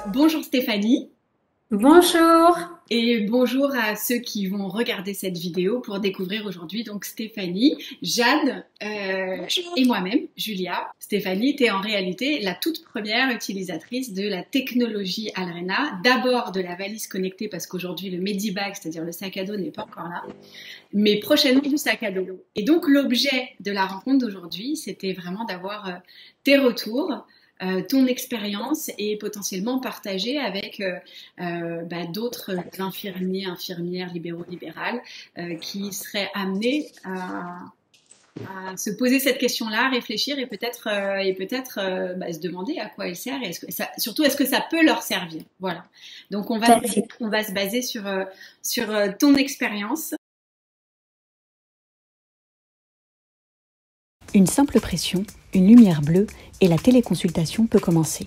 Bonjour Stéphanie Bonjour. et bonjour à ceux qui vont regarder cette vidéo pour découvrir aujourd'hui donc Stéphanie, Jade Bonjour. et moi-même, Julia. Stéphanie était en réalité la toute première utilisatrice de la technologie Alrena, d'abord de la valise connectée parce qu'aujourd'hui le Medibag, c'est-à-dire le sac à dos n'est pas encore là, mais prochainement du sac à dos. Et donc l'objet de la rencontre d'aujourd'hui, c'était vraiment d'avoir tes retours, ton expérience et potentiellement partager avec d'autres infirmiers, infirmières, libéraux, libérales qui seraient amenés à se poser cette question-là, réfléchir et peut-être se demander à quoi elle sert et surtout est-ce que ça peut leur servir. Voilà. Donc Tout à fait. on va se baser sur ton expérience. Une simple pression, une lumière bleue et la téléconsultation peut commencer.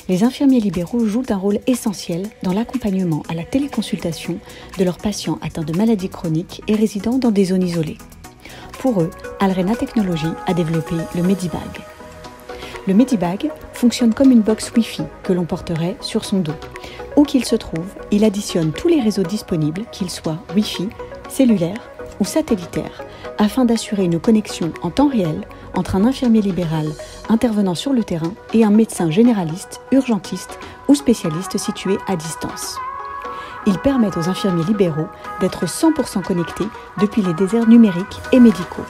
Les infirmiers libéraux jouent un rôle essentiel dans l'accompagnement à la téléconsultation de leurs patients atteints de maladies chroniques et résidant dans des zones isolées. Pour eux, Alrena Technologies a développé le Medibag. Le Medibag fonctionne comme une box Wi-Fi que l'on porterait sur son dos. Où qu'il se trouve, il additionne tous les réseaux disponibles, qu'ils soient Wi-Fi, cellulaires ou satellitaires, afin d'assurer une connexion en temps réel entre un infirmier libéral intervenant sur le terrain et un médecin généraliste, urgentiste ou spécialiste situé à distance. Ils permettent aux infirmiers libéraux d'être 100% connectés depuis les déserts numériques et médicaux.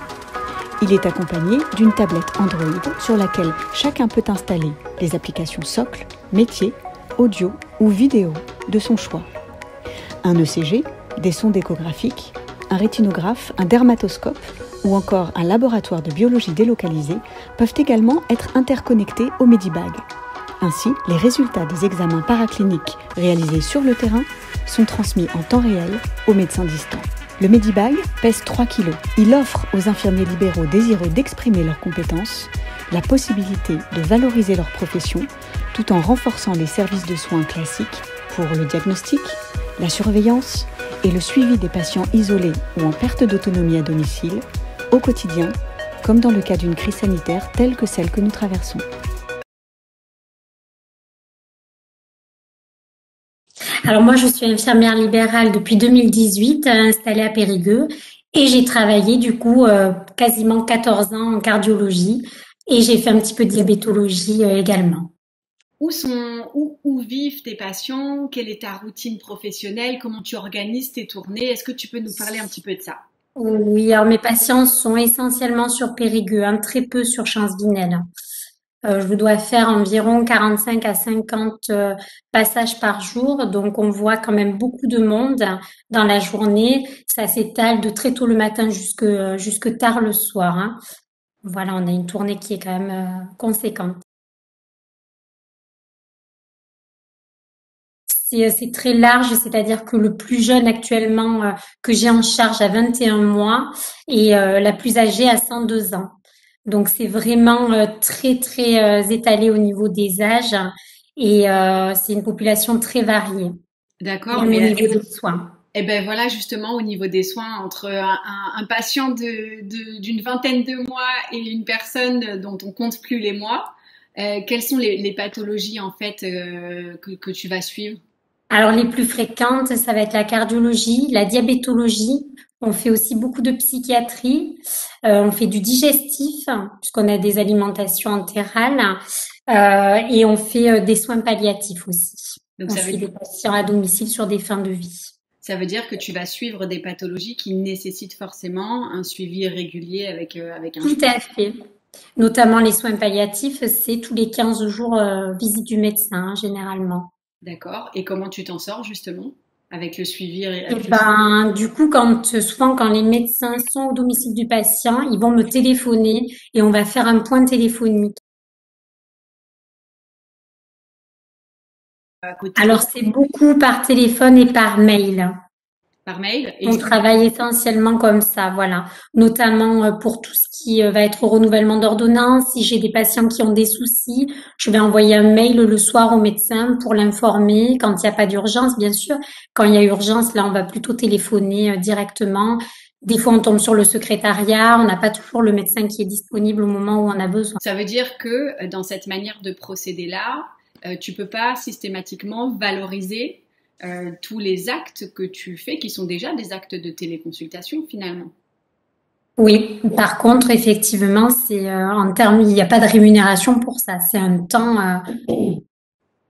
Il est accompagné d'une tablette Android sur laquelle chacun peut installer les applications socles, métiers, audio ou vidéo de son choix. Un ECG, des sondes échographiques, un rétinographe, un dermatoscope ou encore un laboratoire de biologie délocalisé peuvent également être interconnectés au Medibag. Ainsi, les résultats des examens paracliniques réalisés sur le terrain sont transmis en temps réel aux médecins distants. Le Medibag pèse 3 kg. Il offre aux infirmiers libéraux désireux d'exprimer leurs compétences la possibilité de valoriser leur profession tout en renforçant les services de soins classiques pour le diagnostic, la surveillance et le suivi des patients isolés ou en perte d'autonomie à domicile, au quotidien, comme dans le cas d'une crise sanitaire telle que celle que nous traversons. Alors moi, je suis infirmière libérale depuis 2018, installée à Périgueux, et j'ai travaillé du coup quasiment 14 ans en cardiologie, et j'ai fait un petit peu de diabétologie également. Où vivent tes patients? Quelle est ta routine professionnelle? Comment tu organises tes tournées? Est-ce que tu peux nous parler un petit peu de ça? Oui, alors mes patients sont essentiellement sur Périgueux, très peu sur Champs-Vinel. Je dois faire environ 45 à 50 passages par jour, donc on voit quand même beaucoup de monde dans la journée. Ça s'étale de très tôt le matin jusque tard le soir, hein. Voilà, on a une tournée qui est quand même conséquente. C'est très large, c'est-à-dire que le plus jeune actuellement que j'ai en charge a 21 mois et la plus âgée a 102 ans. Donc c'est vraiment très très étalé au niveau des âges et c'est une population très variée, D'accord, même au mais niveau des soins. eh ben voilà justement au niveau des soins entre un patient d'une vingtaine de mois et une personne dont on compte plus les mois, quelles sont les pathologies en fait que tu vas suivre? Alors les plus fréquentes, ça va être la cardiologie, la diabétologie. On fait aussi beaucoup de psychiatrie. On fait du digestif puisqu'on a des alimentations entérales et on fait des soins palliatifs aussi. Donc On suit des patients à domicile sur des fins de vie. ça veut dire que tu vas suivre des pathologies qui nécessitent forcément un suivi régulier avec un Tout à fait. Notamment les soins palliatifs, c'est tous les 15 jours visite du médecin, généralement. d'accord. Et comment tu t'en sors justement avec le suivi, Et ben, du coup, souvent quand les médecins sont au domicile du patient, ils vont me téléphoner et on va faire un point téléphonique. à côté Alors, c'est beaucoup par téléphone et par mail. par mail? Et On travaille essentiellement comme ça, voilà. Notamment pour tout ce qui va être renouvellement d'ordonnance. Si j'ai des patients qui ont des soucis, je vais envoyer un mail le soir au médecin pour l'informer. Quand il n'y a pas d'urgence, bien sûr. Quand il y a urgence, là, on va plutôt téléphoner directement. Des fois, on tombe sur le secrétariat. On n'a pas toujours le médecin qui est disponible au moment où on a besoin. ça veut dire que dans cette manière de procéder là, tu peux pas systématiquement valoriser tous les actes que tu fais, qui sont déjà des actes de téléconsultation finalement. Oui, par contre, effectivement, c'est en termes, il n'y a pas de rémunération pour ça. C'est un temps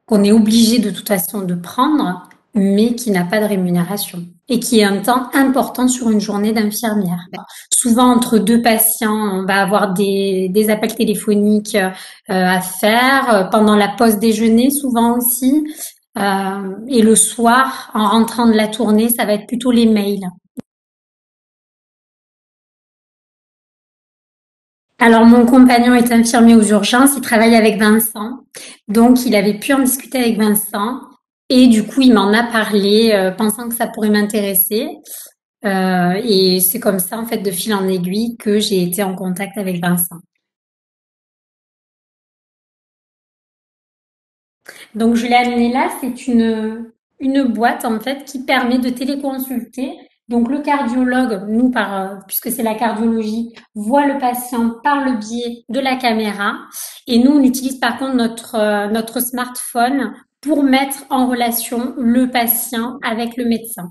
qu'on est obligé de toute façon de prendre, mais qui n'a pas de rémunération et qui est un temps important sur une journée d'infirmière. Souvent, entre deux patients, on va avoir des appels téléphoniques à faire pendant la pause déjeuner, souvent aussi. Et le soir, en rentrant de la tournée, ça va être plutôt les mails. Alors, mon compagnon est infirmier aux urgences, il travaille avec Vincent, donc il avait pu en discuter avec Vincent, et du coup, il m'en a parlé, pensant que ça pourrait m'intéresser. Et c'est comme ça, en fait, de fil en aiguille, que j'ai été en contact avec Vincent. Donc, je l'ai amené là, c'est une boîte, en fait, qui permet de téléconsulter. Donc, le cardiologue, nous, puisque c'est la cardiologie, voit le patient par le biais de la caméra. Et nous, on utilise par contre notre smartphone pour mettre en relation le patient avec le médecin.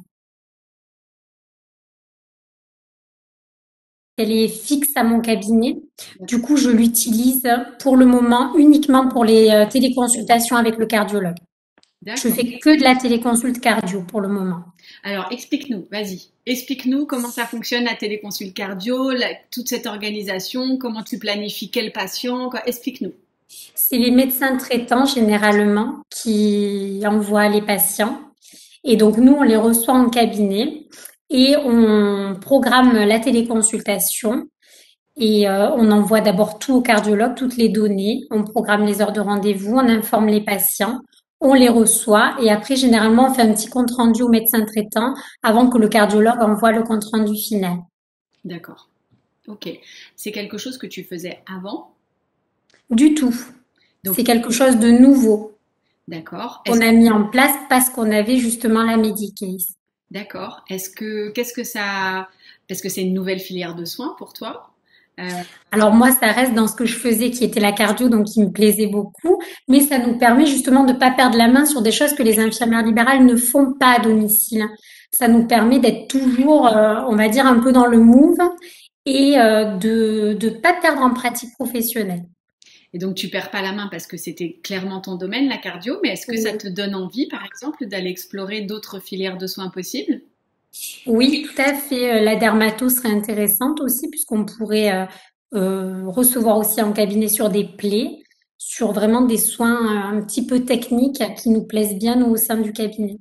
Elle est fixe à mon cabinet. Du coup, je l'utilise pour le moment uniquement pour les téléconsultations avec le cardiologue. Je fais que de la téléconsulte cardio pour le moment. Alors, explique-nous, vas-y. Explique-nous comment ça fonctionne la téléconsulte cardio, toute cette organisation, comment tu planifies quel patient, explique-nous. C'est les médecins traitants généralement qui envoient les patients. Et donc, nous, on les reçoit en cabinet et on programme la téléconsultation. Et on envoie d'abord tout au cardiologue, toutes les données. On programme les heures de rendez-vous, on informe les patients, on les reçoit et après, généralement, on fait un petit compte-rendu au médecin traitant avant que le cardiologue envoie le compte-rendu final. D'accord. Ok. C'est quelque chose que tu faisais avant? Du tout. Donc, c'est quelque chose de nouveau. D'accord. On a mis en place parce qu'on avait justement la Medicase. D'accord. Qu'est-ce que ça, parce que c'est une nouvelle filière de soins pour toi? Alors moi, ça reste dans ce que je faisais, qui était la cardio, donc qui me plaisait beaucoup, mais ça nous permet justement de pas perdre la main sur des choses que les infirmières libérales ne font pas à domicile. Ça nous permet d'être toujours, on va dire, un peu dans le move et de pas perdre en pratique professionnelle. Et donc tu perds pas la main parce que c'était clairement ton domaine, la cardio, mais est-ce que ça te donne envie, par exemple, d'aller explorer d'autres filières de soins possibles? Oui, tout à fait. La dermato serait intéressante aussi, puisqu'on pourrait recevoir aussi en cabinet sur des plaies, sur vraiment des soins un petit peu techniques qui nous plaisent bien, nous, au sein du cabinet.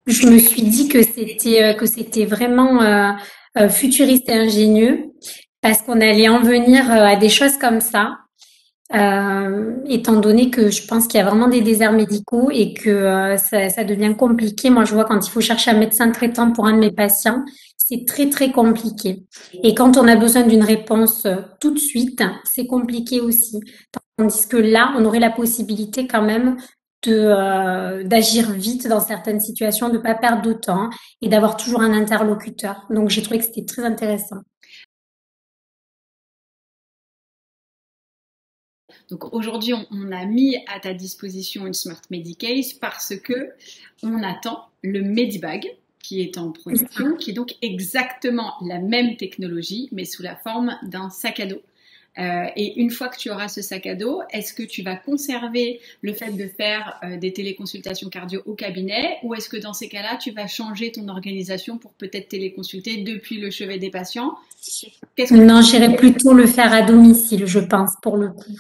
Je me suis dit que c'était vraiment futuriste et ingénieux, parce qu'on allait en venir à des choses comme ça. Étant donné que je pense qu'il y a vraiment des déserts médicaux et que ça devient compliqué. Moi, je vois quand il faut chercher un médecin traitant pour un de mes patients, c'est très très compliqué. Et quand on a besoin d'une réponse tout de suite, c'est compliqué aussi. Tandis que là, on aurait la possibilité quand même d'agir vite dans certaines situations, de pas perdre de temps et d'avoir toujours un interlocuteur. Donc, j'ai trouvé que c'était très intéressant. Donc aujourd'hui, on a mis à ta disposition une Smart Medicase parce que on attend le Medibag qui est en production, qui est donc exactement la même technologie, mais sous la forme d'un sac à dos. Et une fois que tu auras ce sac à dos, est-ce que tu vas conserver le fait de faire des téléconsultations cardio au cabinet, ou est-ce que dans ces cas-là, tu vas changer ton organisation pour peut-être téléconsulter depuis le chevet des patients? Non, j'irais plutôt le faire à domicile, je pense, pour le coup.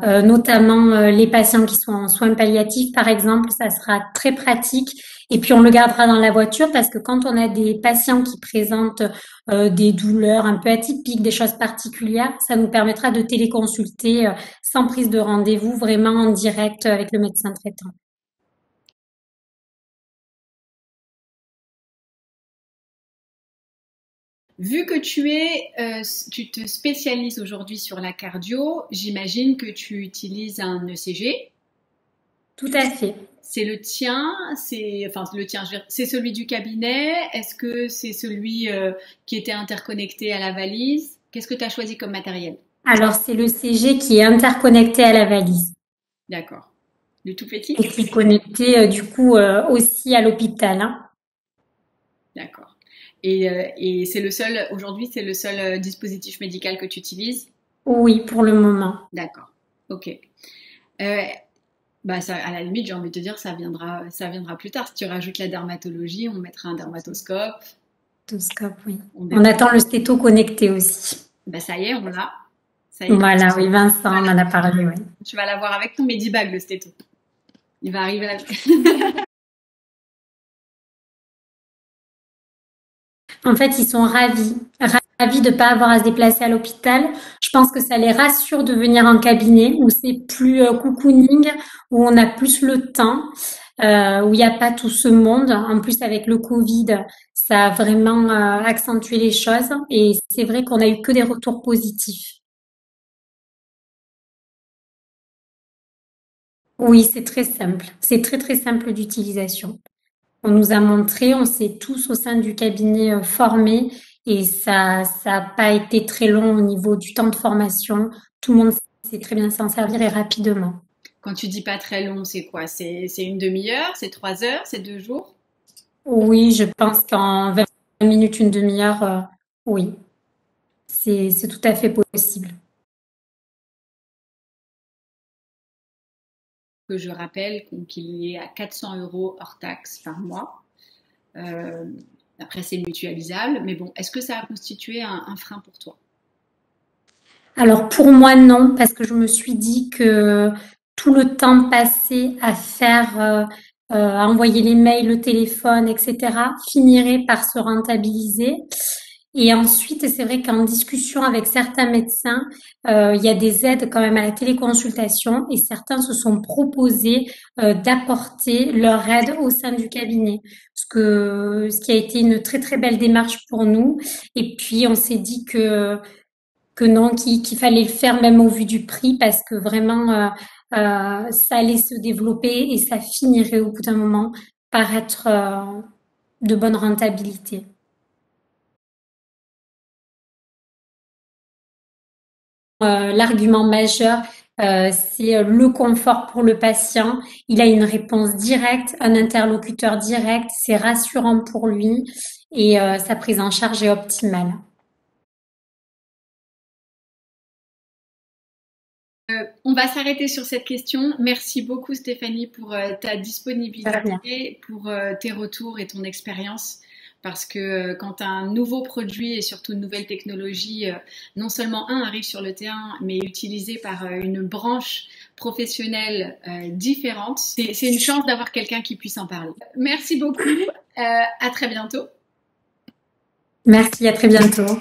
Notamment les patients qui sont en soins palliatifs, par exemple, ça sera très pratique. Et puis on le gardera dans la voiture parce que quand on a des patients qui présentent des douleurs un peu atypiques, des choses particulières, ça nous permettra de téléconsulter sans prise de rendez-vous, vraiment en direct avec le médecin traitant. Vu que tu te spécialises aujourd'hui sur la cardio, j'imagine que tu utilises un ECG. Tout à fait. C'est le tien, c'est celui du cabinet. Est-ce que c'est celui qui était interconnecté à la valise? Qu'est-ce que tu as choisi comme matériel? Alors, c'est le CG qui est interconnecté à la valise D'accord. Le tout petit? et qui est connecté du coup aussi à l'hôpital, hein. D'accord. Et c'est le seul, aujourd'hui, c'est le seul dispositif médical que tu utilises? Oui, pour le moment. D'accord. Ok. Euh, Bah ça, à la limite, j'ai envie de te dire, ça viendra plus tard. Si tu rajoutes la dermatologie, on mettra un dermatoscope. Otoscope, oui. On On développe. attend le stéto connecté aussi. Bah ça y est, on l'a. Ça y est. Voilà, oui, Vincent en a parlé, oui. Tu vas l'avoir avec ton Medibag, le stéto. Il va arriver là. En fait, ils sont ravis de pas avoir à se déplacer à l'hôpital. Je pense que ça les rassure de venir en cabinet où c'est plus cocooning, où on a plus le temps, où il n'y a pas tout ce monde. En plus, avec le Covid, ça a vraiment accentué les choses et c'est vrai qu'on a eu que des retours positifs. Oui, c'est très simple. C'est très très simple d'utilisation. On nous a montré, on s'est tous au sein du cabinet formés et ça a pas été très long au niveau du temps de formation. Tout le monde sait très bien s'en servir et rapidement. Quand tu dis pas très long, c'est quoi? C'est une demi-heure? C'est 3 heures? C'est 2 jours? Oui, je pense qu'en 20 minutes, une demi-heure, oui, c'est tout à fait possible. Que je rappelle qu'il est à 400 € hors taxe par mois. Euh, Après, c'est mutualisable. Mais bon, est-ce que ça a constitué un frein pour toi? Alors pour moi non, parce que je me suis dit que tout le temps passé à faire, à envoyer les mails, le téléphone, etc., finirait par se rentabiliser. Et ensuite, c'est vrai qu'en discussion avec certains médecins, il y a des aides quand même à la téléconsultation et certains se sont proposés d'apporter leur aide au sein du cabinet, ce qui a été une très très belle démarche pour nous. Et puis on s'est dit que non, qu'il fallait le faire même au vu du prix parce que vraiment ça allait se développer et ça finirait au bout d'un moment par être de bonne rentabilité. L'argument majeur, c'est le confort pour le patient. Il a une réponse directe, un interlocuteur direct, c'est rassurant pour lui et sa prise en charge est optimale. On va s'arrêter sur cette question. Merci beaucoup Stéphanie pour ta Très bien. disponibilité, pour tes retours et ton expérience. Parce que quand un nouveau produit et surtout une nouvelle technologie, non seulement arrive sur le terrain, mais est utilisé par une branche professionnelle différente, c'est une chance d'avoir quelqu'un qui puisse en parler. Merci beaucoup. À très bientôt. Merci, à très bientôt.